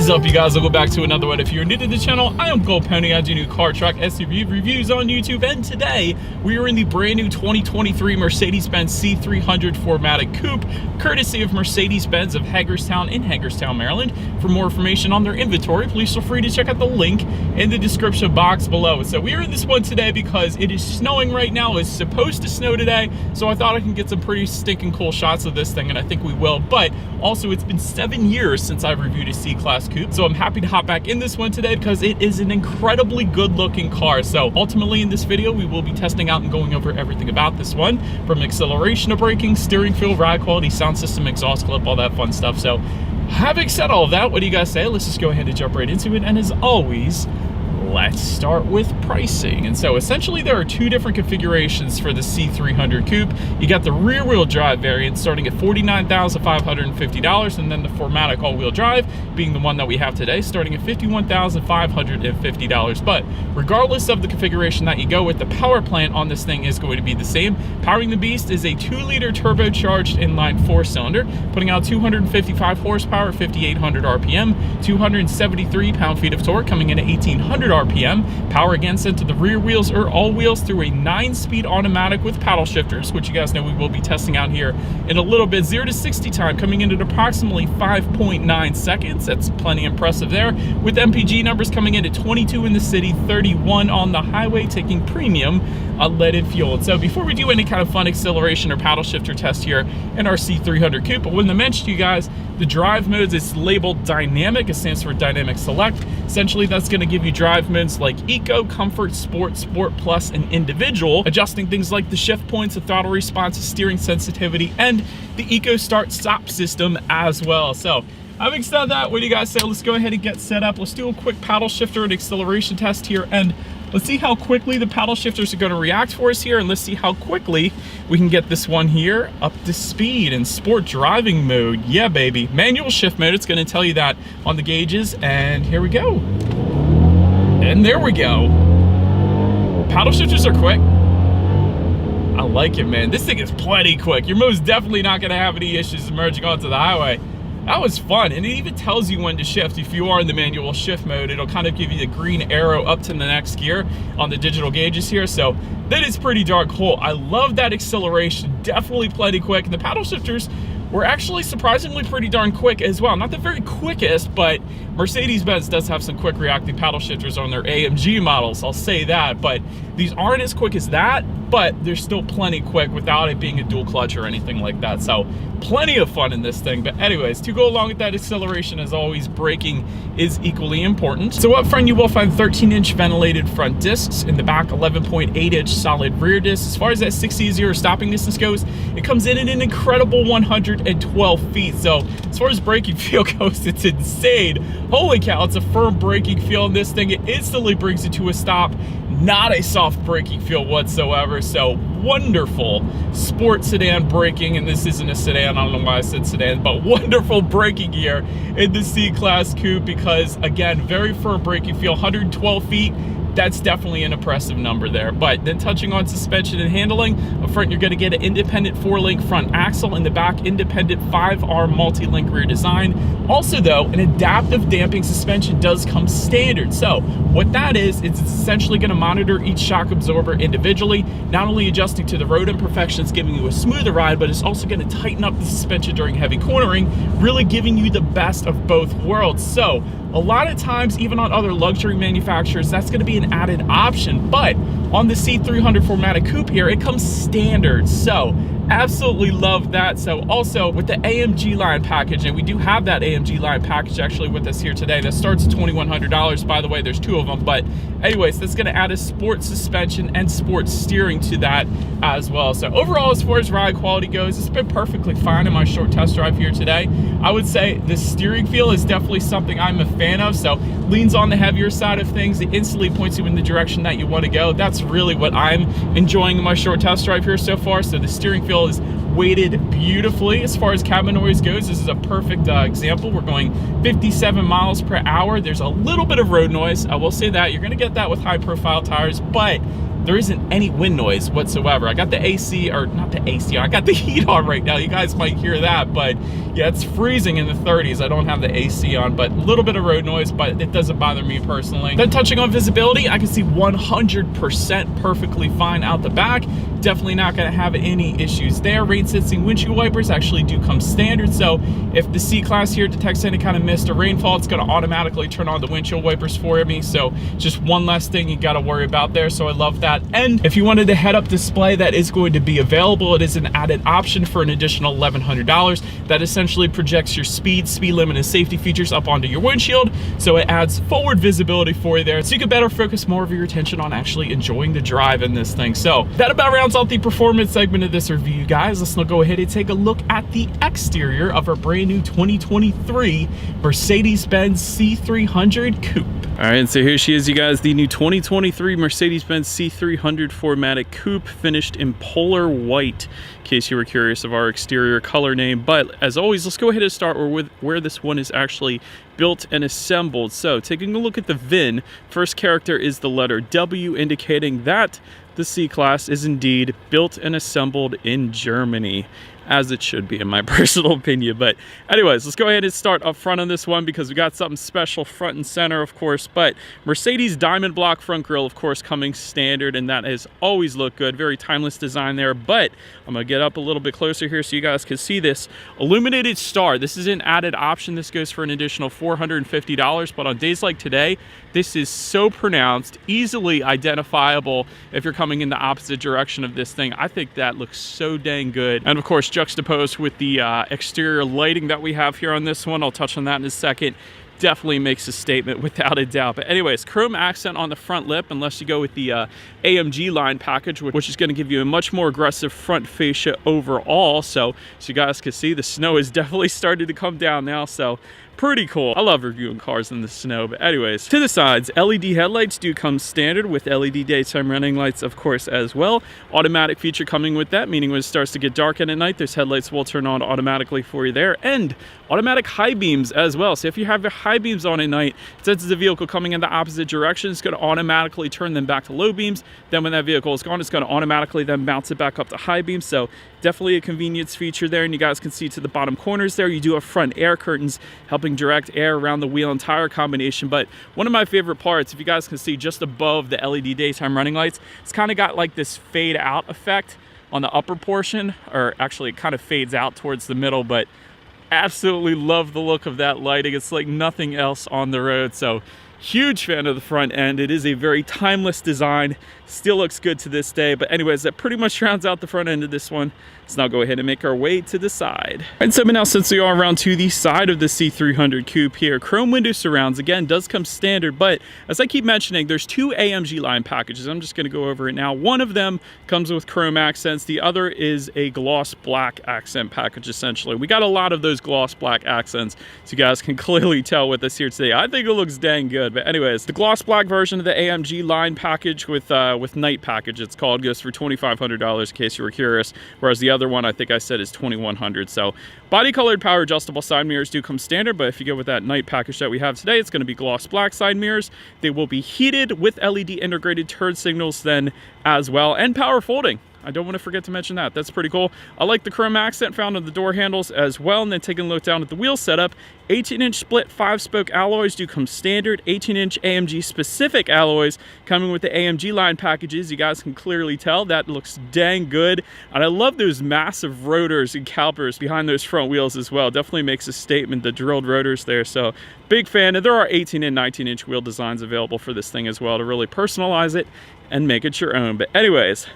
is up, you guys? Welcome back to another one. If you're new to the channel, I am Coupe. I do new car, truck, SUV reviews on YouTube, and today we are in the brand new 2023 Mercedes-Benz C300 4MATIC Coupe, courtesy of Mercedes-Benz of Hagerstown in Hagerstown, Maryland. For more information on their inventory, please feel free to check out the link in the description box below. So we are in this one today because it is snowing right now. It's supposed to snow today, so I thought I can get some pretty stinking cool shots of this thing, and I think we will. But also, it's been 7 years since I've reviewed a C-Class Coupe, so I'm happy to hop back in this one today because it is an incredibly good looking car. So ultimately in this video, we will be testing out and going over everything about this one, from acceleration to braking, steering feel, ride quality, sound system, exhaust clip, all that fun stuff. So having said all of that, what do you guys say? Let's just go ahead and jump right into it. And as always, let's start with pricing. And so essentially there are two different configurations for the C300 Coupe. You got the rear wheel drive variant starting at $49,550, and then the 4MATIC all-wheel drive being the one that we have today starting at $51,550. But regardless of the configuration that you go with, the power plant on this thing is going to be the same. Powering the beast is a 2-liter turbocharged inline 4-cylinder, putting out 255 horsepower, 5,800 RPM, 273 pound-feet of torque, coming in at 1,800 RPM. Power again sent to the rear wheels or all wheels through a 9-speed automatic with paddle shifters, which you guys know we will be testing out here in a little bit. 0 to 60 time coming in at approximately 5.9 seconds. That's plenty impressive there, with MPG numbers coming in at 22 in the city, 31 on the highway, taking premium unleaded fuel. And so before we do any kind of fun acceleration or paddle shifter test here in our C300 Coupe, I wanted to mention to you guys the drive modes is labeled dynamic. It stands for dynamic select. Essentially, that's going to give you drive modes like eco, comfort, sport, sport plus, and individual, adjusting things like the shift points, the throttle response, the steering sensitivity, and the eco start stop system as well. So having said that, what do you guys say? Let's go ahead and get set up. Let's do a quick paddle shifter and acceleration test here, and let's see how quickly the paddle shifters are going to react for us here, and let's see how quickly we can get this one here up to speed in sport driving mode. Yeah, baby. Manual shift mode, it's going to tell you that on the gauges, and here we go. And there we go. Paddle shifters are quick. I like it, man. This thing is plenty quick. You're most definitely not going to have any issues emerging onto the highway. That was fun, and it even tells you when to shift. If you are in the manual shift mode, it'll kind of give you the green arrow up to the next gear on the digital gauges here, so that is pretty darn cool. I love that acceleration, definitely plenty quick, and the paddle shifters were actually surprisingly pretty darn quick as well. Not the very quickest, but Mercedes-Benz does have some quick reacting paddle shifters on their AMG models, I'll say that, but these aren't as quick as that, but they're still plenty quick without it being a dual clutch or anything like that. So plenty of fun in this thing. But anyways, to go along with that acceleration, as always, braking is equally important. So up front, you will find 13-inch ventilated front discs. In the back, 11.8-inch solid rear discs. As far as that 60-0 stopping distance goes, it comes in at an incredible 112 feet. So as far as braking feel goes, it's insane. Holy cow, it's a firm braking feel in this thing. It instantly brings it to a stop. Not a soft braking feel whatsoever. So wonderful sport sedan braking, and this isn't a sedan, I don't know why I said sedan, but wonderful braking here in the C-Class Coupe, because again, very firm braking feel, 112 feet. That's definitely an impressive number there. But then touching on suspension and handling, up front you're going to get an independent 4-link front axle, in the back independent 5-arm multi-link rear design. Also though, an adaptive damping suspension does come standard. So what that is, it's essentially going to monitor each shock absorber individually, not only adjusting to the road imperfections, giving you a smoother ride, but it's also going to tighten up the suspension during heavy cornering, really giving you the best of both worlds. So a lot of times, even on other luxury manufacturers, that's going to be an added option, but on the C300 4MATIC Coupe here, it comes standard. So absolutely love that. So also with the AMG line package, and we do have that AMG line package actually with us here today, that starts at $2,100. By the way, there's 2 of them, but anyways, that's going to add a sport suspension and sport steering to that as well. So overall, as far as ride quality goes, it's been perfectly fine in my short test drive here today. I would say the steering feel is definitely something I'm a fan of. So leans on the heavier side of things. It instantly points you in the direction that you want to go. That's really what I'm enjoying in my short test drive here so far. So the steering feel is weighted beautifully. As far as cabin noise goes, this is a perfect example. We're going 57 miles per hour. There's a little bit of road noise, I will say that. You're going to get that with high profile tires, but there isn't any wind noise whatsoever. I got the AC, or not the AC, I got the heat on right now. You guys might hear that, but yeah, it's freezing in the 30s. I don't have the AC on, but a little bit of road noise, but it doesn't bother me personally. Then touching on visibility, I can see 100% perfectly fine out the back. Definitely not gonna have any issues there. Rain sensing windshield wipers actually do come standard, so if the C-Class here detects any kind of mist or rainfall, it's gonna automatically turn on the windshield wipers for me, so just one less thing you gotta worry about there, so I love that. And if you wanted a head-up display, that is going to be available. It is an added option for an additional $1,100 that essentially projects your speed limit, and safety features up onto your windshield, so it adds forward visibility for you there, so you can better focus more of your attention on actually enjoying the drive in this thing. So that about rounds out the performance segment of this review, guys. Let's now go ahead and take a look at the exterior of our brand new 2023 Mercedes-Benz C300 Coupe. All right, and so here she is, you guys, the new 2023 Mercedes-Benz C300 4MATIC Coupe, finished in polar white, in case you were curious of our exterior color name. But as always, let's go ahead and start with where this one is actually built and assembled. So taking a look at the VIN, first character is the letter W, indicating that the C-Class is indeed built and assembled in Germany, as it should be in my personal opinion. But anyways, let's go ahead and start up front on this one, because we got something special front and center, of course. But Mercedes diamond block front grille, of course, coming standard, and that has always looked good. Very timeless design there. But I'm gonna get up a little bit closer here so you guys can see this illuminated star. This is an added option. This goes for an additional $450, but on days like today, this is so pronounced, easily identifiable if you're coming in the opposite direction of this thing. I think that looks so dang good. And of course, juxtaposed with the exterior lighting that we have here on this one, I'll touch on that in a second, definitely makes a statement without a doubt. But anyways, chrome accent on the front lip, unless you go with the AMG line package, which is going to give you a much more aggressive front fascia overall. So you guys can see the snow has definitely started to come down now, so pretty cool. I love reviewing cars in the snow. But anyways, to the sides, LED headlights do come standard with LED daytime running lights, of course, as well. Automatic feature coming with that, meaning when it starts to get dark at night, those headlights will turn on automatically for you there. And automatic high beams as well. So if you have your high beams on at night, since it's a vehicle coming in the opposite direction, it's going to automatically turn them back to low beams. Then when that vehicle is gone, it's going to automatically then bounce it back up to high beams. So definitely a convenience feature there. And you guys can see to the bottom corners there, you do have front air curtains helping direct air around the wheel and tire combination. But one of my favorite parts, if you guys can see just above the LED daytime running lights, it's kind of got like this fade out effect on the upper portion, or actually it kind of fades out towards the middle, but absolutely love the look of that lighting. It's like nothing else on the road. So huge fan of the front end. It is a very timeless design, still looks good to this day. But anyways, that pretty much rounds out the front end of this one. Let's now go ahead and make our way to the side. And so now, since we are around to the side of the C300 Coupe here, chrome window surrounds, again, does come standard. But as I keep mentioning, there's two AMG line packages. I'm just going to go over it now. One of them comes with chrome accents. The other is a gloss black accent package, essentially. We got a lot of those gloss black accents, so you guys can clearly tell with us here today. I think it looks dang good. But anyways, the gloss black version of the AMG line package with night package, it's called, goes for $2,500 in case you were curious, whereas the other one I think I said is $2,100. So body colored power adjustable side mirrors do come standard, but if you go with that night package that we have today, it's going to be gloss black side mirrors. They will be heated with LED integrated turn signals then as well, and power folding. I don't want to forget to mention that. That's pretty cool. I like the chrome accent found on the door handles as well. And then taking a look down at the wheel setup, 18-inch split 5-spoke alloys do come standard. 18-inch AMG specific alloys coming with the AMG line packages. You guys can clearly tell that looks dang good. And I love those massive rotors and calipers behind those front wheels as well. Definitely makes a statement, the drilled rotors there. So big fan. And there are 18 and 19-inch wheel designs available for this thing as well to really personalize it and make it your own. But anyways,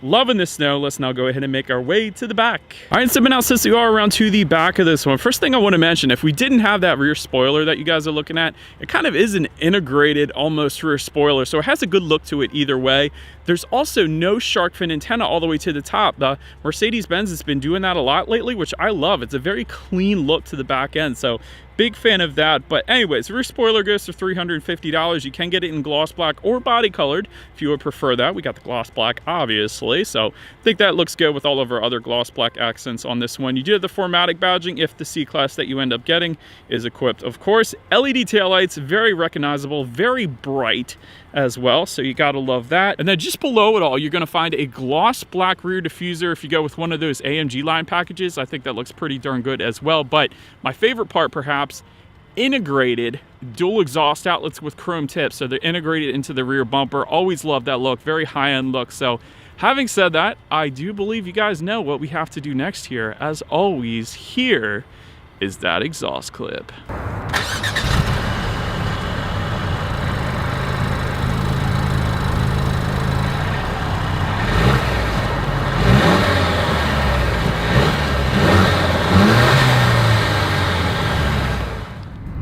loving the snow. Let's now go ahead and make our way to the back. All right, so now since we are around to the back of this one, first thing I want to mention, if we didn't have that rear spoiler that you guys are looking at, it kind of is an integrated almost rear spoiler, so it has a good look to it either way. There's also no shark fin antenna all the way to the top. The Mercedes-Benz has been doing that a lot lately, which I love. It's a very clean look to the back end, so big fan of that. But anyways, rear spoiler goes for $350. You can get it in gloss black or body colored if you would prefer that. We got the gloss black, obviously, so I think that looks good with all of our other gloss black accents on this one. You do have the 4MATIC badging if the C-Class that you end up getting is equipped, of course. LED taillights, very recognizable, very bright. as well, so you gotta love that. And then just below it all, you're gonna find a gloss black rear diffuser. If you go with one of those AMG line packages, I think that looks pretty darn good as well. But my favorite part, perhaps, integrated dual exhaust outlets with chrome tips, so they're integrated into the rear bumper. Always love that look, very high-end look. So having said that, I do believe you guys know what we have to do next here. As always, here is that exhaust clip.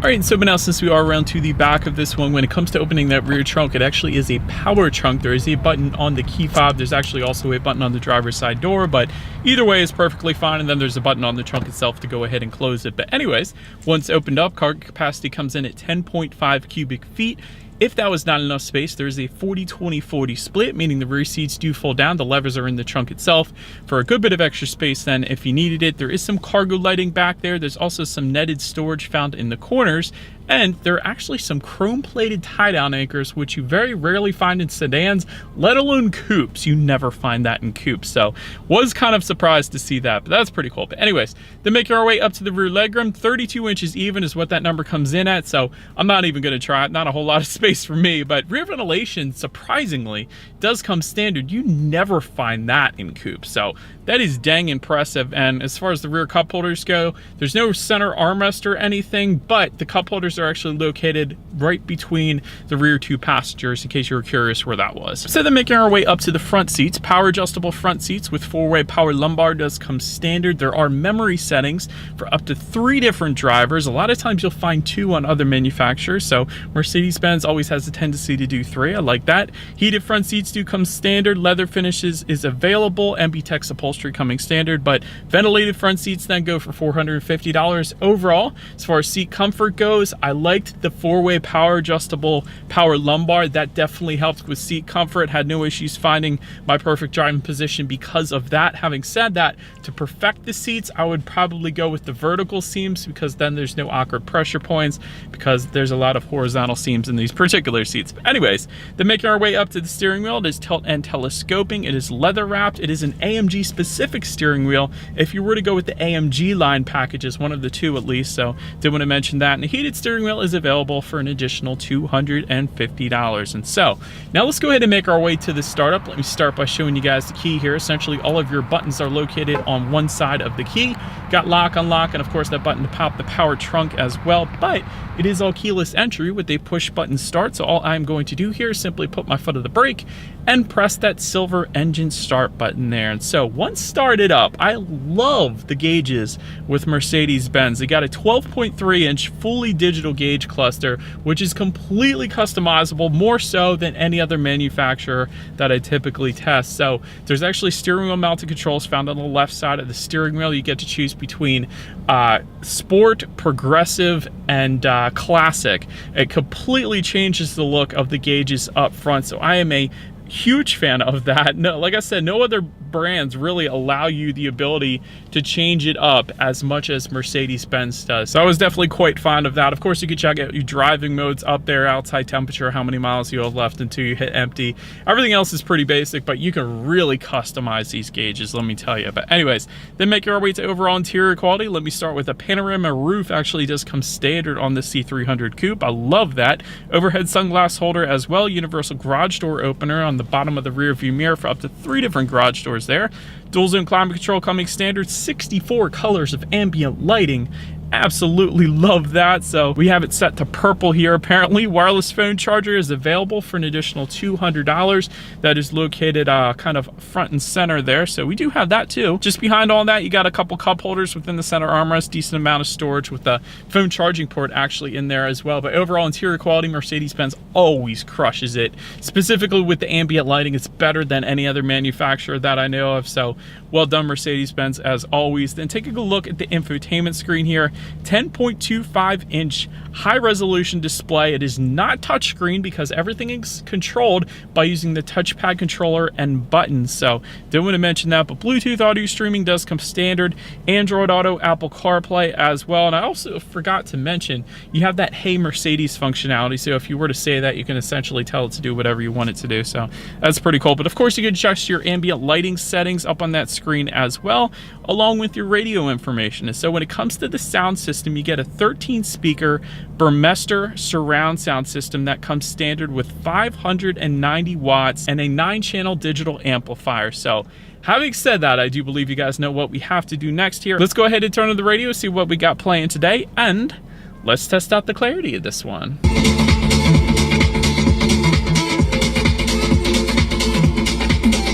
All right, so now since we are around to the back of this one, when it comes to opening that rear trunk, it actually is a power trunk. There is a button on the key fob. There's actually also a button on the driver's side door, but either way is perfectly fine. And then there's a button on the trunk itself to go ahead and close it. But anyways, once opened up, cargo capacity comes in at 10.5 cubic feet. If that was not enough space, there's a 40-20-40 split, meaning the rear seats do fold down. The levers are in the trunk itself for a good bit of extra space then if you needed it. There is some cargo lighting back there. There's also some netted storage found in the corners. And there are actually some chrome-plated tie-down anchors, which you very rarely find in sedans, let alone coupes. You never find that in coupes. So was kind of surprised to see that, but that's pretty cool. But anyways, then making our way up to the rear legroom, 32 inches even is what that number comes in at. So I'm not even going to try it. Not a whole lot of space for me, but rear ventilation, surprisingly, does come standard. You never find that in coupes. So that is dang impressive. And as far as the rear cup holders go, there's no center armrest or anything, but the cup holders are actually located right between the rear two passengers, in case you were curious where that was. So then making our way up to the front seats, power adjustable front seats with four-way power lumbar does come standard. There are memory settings for up to 3 different drivers. A lot of times you'll find 2 on other manufacturers, so Mercedes-Benz always has a tendency to do 3. I like that. Heated front seats do come standard. Leather finishes is available. MB-Tex upholstery coming standard, but ventilated front seats then go for $450 overall. As far as seat comfort goes, I liked the 4-way power adjustable power lumbar. That definitely helped with seat comfort. Had no issues finding my perfect driving position because of that. Having said that, to perfect the seats, I would probably go with the vertical seams, because then there's no awkward pressure points, because there's a lot of horizontal seams in these particular seats. But anyways, then making our way up to the steering wheel, it is tilt and telescoping. It is leather wrapped. It is an AMG specific steering wheel. If you were to go with the AMG line packages, one of the 2 at least, so did want to mention that. And the heated steering wheel is available for an additional $250. And so now let's go ahead and make our way to the startup. Let me start by showing you guys the key here. Essentially all of your buttons are located on one side of the key. Got lock, unlock, and of course that button to pop the power trunk as well, but it is all keyless entry with a push button start. So all I'm going to do here is simply put my foot on the brake and press that silver engine start button there. And so once started up, I love the gauges with Mercedes-Benz. They got a 12.3 inch fully digital gauge cluster, which is completely customizable, more so than any other manufacturer that I typically test. So there's actually steering wheel mounted controls found on the left side of the steering wheel. You get to choose between sport, progressive, and classic. It completely changes the look of the gauges up front. So I am a huge fan of that. No, like I said, no other brands really allow you the ability to change it up as much as Mercedes-Benz does. So I was definitely quite fond of that. Of course, you can check out your driving modes up there, outside temperature, how many miles you have left until you hit empty. Everything else is pretty basic, but you can really customize these gauges, let me tell you. But anyways, then making our way to overall interior quality, let me start with a panorama roof. Actually does come standard on the C300 Coupe. I love that. Overhead sunglass holder as well. Universal garage door opener on the bottom of the rear view mirror for up to 3 different garage doors there. Dual zone climate control coming standard. 64 colors of ambient lighting. Absolutely love that. So we have it set to purple here. Apparently wireless phone charger is available for an additional $200. That is located kind of front and center there, so we do have that too. Just behind all that, you got a couple cup holders within the center armrest, decent amount of storage with the phone charging port actually in there as well. But overall interior quality, Mercedes-Benz always crushes it. Specifically with the ambient lighting, it's better than any other manufacturer that I know of. So well done, Mercedes-Benz, as always. Then taking a look at the infotainment screen here, 10.25-inch high-resolution display. It is not touchscreen because everything is controlled by using the touchpad controller and buttons. So didn't want to mention that, but Bluetooth audio streaming does come standard, Android Auto, Apple CarPlay as well. And I also forgot to mention, you have that Hey Mercedes functionality. So if you were to say that, you can essentially tell it to do whatever you want it to do. So that's pretty cool. But of course, you can adjust your ambient lighting settings up on that screen as well, along with your radio information. And so when it comes to the sound system, you get a 13-speaker Burmester surround sound system that comes standard with 590 watts and a 9-channel digital amplifier. So having said that, I do believe you guys know what we have to do next here. Let's go ahead and turn on the radio, see what we got playing today, and let's test out the clarity of this one.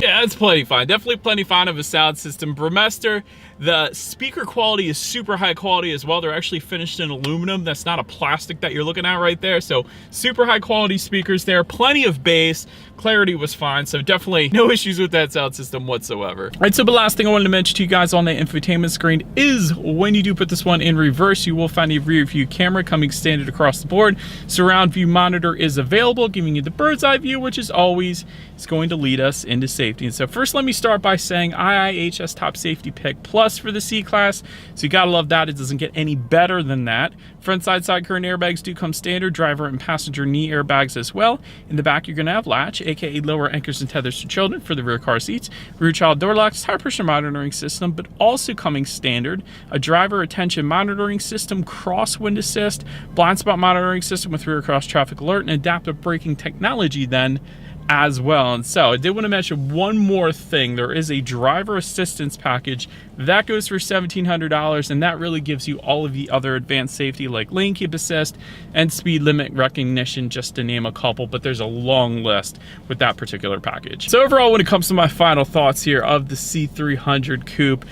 Yeah, it's plenty fine. Definitely plenty fine of a sound system. Burmester, the speaker quality is super high quality as well. They're actually finished in aluminum. That's not a plastic that you're looking at right there. So super high quality speakers there. Plenty of bass. Clarity was fine. So definitely no issues with that sound system whatsoever. All right, so the last thing I wanted to mention to you guys on the infotainment screen is when you do put this one in reverse, you will find a rear view camera coming standard across the board. Surround view monitor is available, giving you the bird's eye view, which is always going to lead us into safety. And so first, let me start by saying IIHS Top Safety Pick Plus for the C-Class. So you gotta love that. It doesn't get any better than that. Front side current airbags do come standard, driver and passenger knee airbags as well. In the back, you're gonna have latch, aka lower anchors and tethers to children for the rear car seats, rear child door locks, tire pressure monitoring system, but also coming standard, a driver attention monitoring system, crosswind assist, blind spot monitoring system with rear cross traffic alert, and adaptive braking technology then as well. And so I did want to mention one more thing. There is a driver assistance package that goes for $1,700, and that really gives you all of the other advanced safety like lane keep assist and speed limit recognition, just to name a couple, but there's a long list with that particular package. So overall, when it comes to my final thoughts here of the C300 Coupe,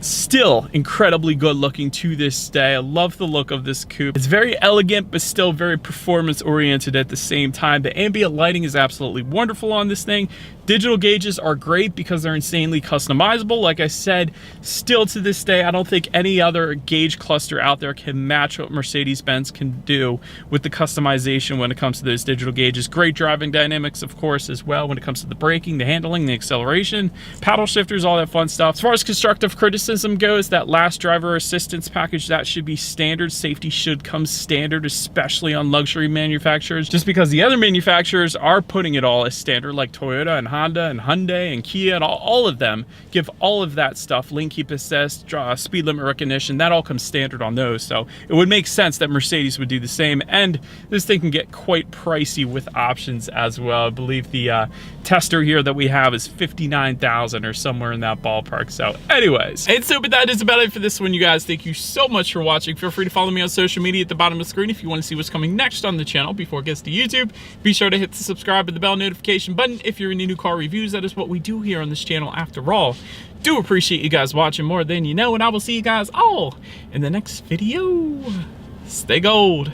still incredibly good looking to this day. I love the look of this coupe. It's very elegant, but still very performance oriented at the same time. The ambient lighting is absolutely wonderful on this thing. Digital gauges are great because they're insanely customizable. Like I said, still to this day, I don't think any other gauge cluster out there can match what Mercedes-Benz can do with the customization when it comes to those digital gauges. Great driving dynamics, of course, as well when it comes to the braking, the handling, the acceleration, paddle shifters, all that fun stuff. As far as constructive criticism goes, that last driver assistance package, that should be standard. Safety should come standard, especially on luxury manufacturers, just because the other manufacturers are putting it all as standard, like Toyota and Honda and Hyundai and Kia, and all of them give all of that stuff, lane keep assist, speed limit recognition, that all comes standard on those. So it would make sense that Mercedes would do the same, and this thing can get quite pricey with options as well. I believe the tester here that we have is $59,000 or somewhere in that ballpark. So anyways, and so but that is about it for this one, you guys. Thank you so much for watching. Feel free to follow me on social media at the bottom of the screen if you want to see what's coming next on the channel before it gets to YouTube. Be sure to hit the subscribe and the bell notification button if you're into new car reviews. That is what we do here on this channel after all. Do appreciate you guys watching more than you know, and I will see you guys all in the next video. Stay gold.